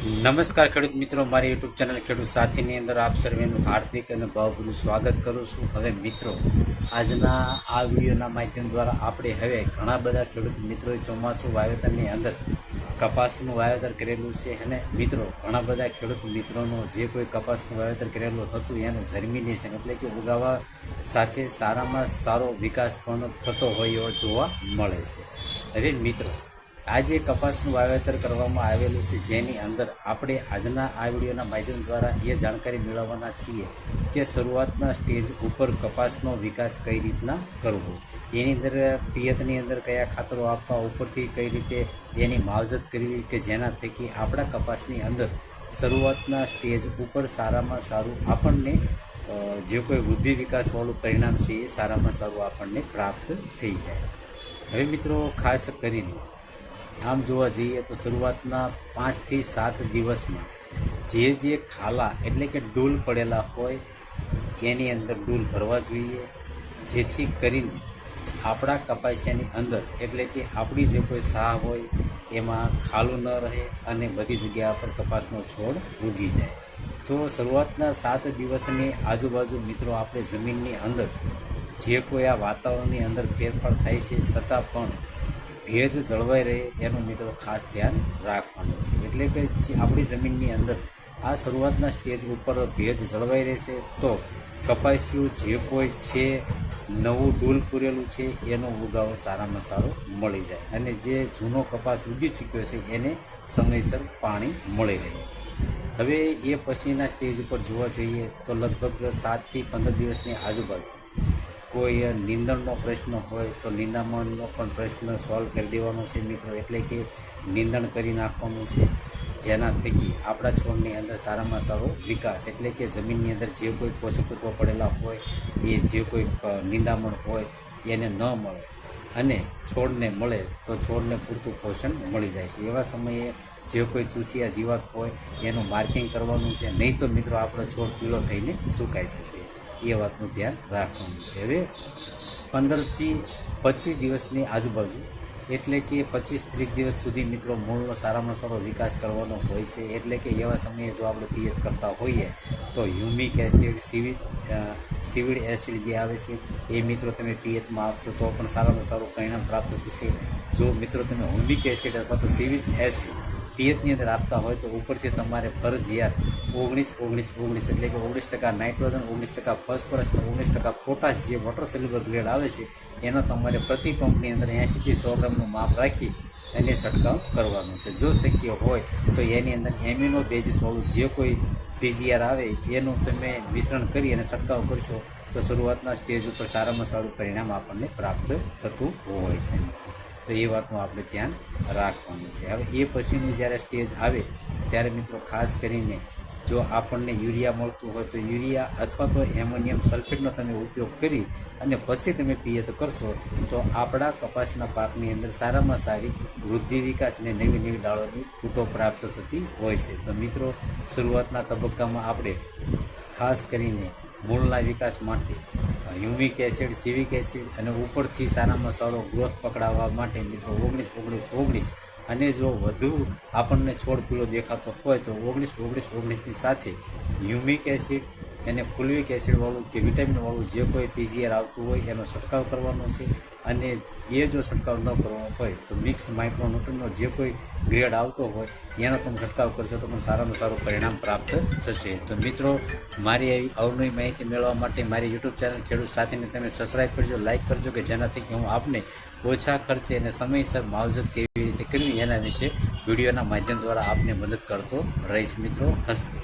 નમસ્કાર ખેડૂત મિત્રો, મારી યુટ્યુબ ચેનલ ખેડૂત સાથીની અંદર આપ સર્વેનું હાર્દિક અને ભાવભર્યું સ્વાગત કરું છું. હવે મિત્રો, આજના આ વિડીયોના માધ્યમ દ્વારા આપણે હવે ઘણા બધા ખેડૂત મિત્રોએ ચોમાસું વાવેતરની અંદર કપાસનું વાવેતર કરેલું છે. અને મિત્રો, ઘણા બધા ખેડૂત મિત્રોનો જે કોઈ કપાસનું વાવેતર કરેલું હતું એનું જર્મિનેશન એટલે કે ઉગાવા સાથે સારામાં સારો વિકાસ પણ થતો હોય એવો જોવા મળે છે. હવે મિત્રો, આજે કપાસનું વાવેતર કરવામાં આવેલું છે, જેની અંદર આપણે આજના આ વિડીયોના માધ્યમ દ્વારા એ જાણકારી મેળવવાના છીએ કે શરૂઆતના સ્ટેજ ઉપર કપાસનો વિકાસ કઈ રીતના કરવો, એની અંદર પિયતની અંદર કયા ખાતરો આપવા, ઉપરથી કઈ રીતે એની માવજત કરવી કે જેના થકી આપણા કપાસની અંદર શરૂઆતના સ્ટેજ ઉપર સારામાં સારું આપણને જે કોઈ વૃદ્ધિ વિકાસવાળું પરિણામ છે એ સારામાં સારું આપણને પ્રાપ્ત થઈ જાય. હવે મિત્રો, ખાસ કરીને આમ જોવા જઈએ તો શરૂઆતના 5 થી 7 દિવસમાં જે ખાલા એટલે કે ડૂલ પડેલા હોય એની અંદર ડૂલ ભરવા જોઈએ, જેથી કરીને આપણા કપાસિયાની અંદર એટલે કે આપણી જે કોઈ સાહ હોય એમાં ખાલું ન રહે અને બધી જગ્યા પર કપાસનો છોડ ઉગી જાય. તો શરૂઆતના 7 દિવસની આજુબાજુ મિત્રો આપણે જમીનની અંદર જે કોઈ આ વાતાવરણની અંદર ફેરફાર થાય છે છતાં પણ ભેજ જળવાઈ રહે એનું મિત્રો ખાસ ધ્યાન રાખવાનું છે. એટલે કે આપણી જમીનની અંદર આ શરૂઆતના સ્ટેજ ઉપર ભેજ જળવાઈ રહેશે તો કપાસિયું જે કોઈ છે નવું ડૂલ પૂરેલું છે એનો ઉગાવો સારામાં સારો મળી જાય અને જે જૂનો કપાસ ઉગી ચૂક્યો છે એને સમયસર પાણી મળી રહે. હવે એ પછીના સ્ટેજ ઉપર જોવા જઈએ તો લગભગ 7 થી 15 દિવસની આજુબાજુ કોઈ નીંદણનો પ્રશ્ન હોય તો નિંદામણનો પણ પ્રશ્ન સોલ્વ કરી દેવાનો છે મિત્રો. એટલે કે નીંદણ કરી નાખવાનું છે, જેના થકી આપણા છોડની અંદર સારામાં સારો વિકાસ એટલે કે જમીનની અંદર જે કોઈ પોષક તત્વો પડેલા હોય એ જે કોઈ નિંદામણ હોય એને ન મળે અને છોડને મળે તો છોડને પૂરતું પોષણ મળી જાય છે. એવા સમયે જે કોઈ ચૂસિયા જીવાત હોય એનું માર્કિંગ કરવાનું છે, નહીં તો મિત્રો આપણો છોડ પીળો થઈને સુકાઈ જશે. એ વાતનું ધ્યાન રાખવાનું છે. હવે 15 થી 25 દિવસની આજુબાજુ એટલે કે 25-30 દિવસ સુધી મિત્રો મૂળનો સારામાં સારો વિકાસ કરવાનો હોય છે. એટલે કે એવા સમયે જો આપણે પિયત કરતા હોઈએ તો હ્યુમિક એસિડ, સીવીડ એસિડ જે આવે છે એ મિત્રો તમે પિયતમાં આપશો તો પણ સારામાં સારું પરિણામ પ્રાપ્ત થશે. જો મિત્રો તમે હ્યુમિક એસિડ અથવા તો સીવીડ એસિડ પિયતની અંદર આપતા હોય તો ઉપરથી તમારે ફરજિયાત 19-19-19 એટલે કે 19% નાઇટ્રોજન, 19% ફોસ્ફરસ અને 19% પોટાશ જે વોટર સોલ્યુબલ ગ્રેડ આવે છે એનો તમારે પ્રતિ પંપની અંદર 80 થી 100 ગ્રામનું માપ રાખી એને છંટકાવ કરવાનો છે. જો શક્ય હોય તો એની અંદર એમિનો બેઝિસવાળું જે કોઈ પીજીઆર આવે એનું તમે મિશ્રણ કરી અને છંટકાવ કરશો તો શરૂઆતના સ્ટેજ ઉપર સારામાં સારું પરિણામ આપણને પ્રાપ્ત થતું હોય છે. તો એ વાતનું આપણે ધ્યાન રાખવાનું છે. હવે એ પછીનું જ્યારે સ્ટેજ આવે ત્યારે મિત્રો ખાસ કરીને જો આપણને યુરિયા મળતું હોય તો યુરિયા અથવા તો એમોનિયમ સલ્ફેટનો તમે ઉપયોગ કરી અને પછી તમે પિયત કરશો તો આપણા કપાસના પાકની અંદર સારામાં સારી વૃદ્ધિ વિકાસ અને નવી નવી ડાળોની ફૂટો પ્રાપ્ત થતી હોય છે. તો મિત્રો, શરૂઆતના તબક્કામાં આપણે ખાસ કરીને મૂળના વિકાસ માટે હ્યુમિક એસિડ, સિવિક એસિડ અને ઉપરથી સારામાં સારો ગ્રોથ પકડાવવા માટે મિત્રો 19-19-19 અને જો વધુ આપણને છોડ પીળો દેખાતો હોય તો 19-19-19ની સાથે હ્યુમિક એસિડ અને ફુલ્વિક એસિડવાળું કે વિટામિનવાળું જે કોઈ પીજીઆર આવતું હોય એનો છંટકાવ કરવાનો છે. અને એ જો છંટકાવ ન કરવાનો હોય તો મિક્સ માઇક્રોન્યુટ્રનનો જે કોઈ ગ્રેડ આવતો હોય એનો તમે છંટકાવ કરશો તો પણ સારામાં સારું પરિણામ પ્રાપ્ત થશે. તો મિત્રો, મારી એવી અવનવી માહિતી મેળવવા માટે મારી યુટ્યુબ ચેનલ ખેડૂત સાથીને તમે સબસ્ક્રાઈબ કરજો, લાઇક કરજો કે જેનાથી કે હું આપને ઓછા ખર્ચે અને સમયસર માવજત કેવી રીતે કરવી એના વિશે વિડીયોના માધ્યમ દ્વારા આપને મદદ કરતો રહીશ. મિત્રો, હસ્તો.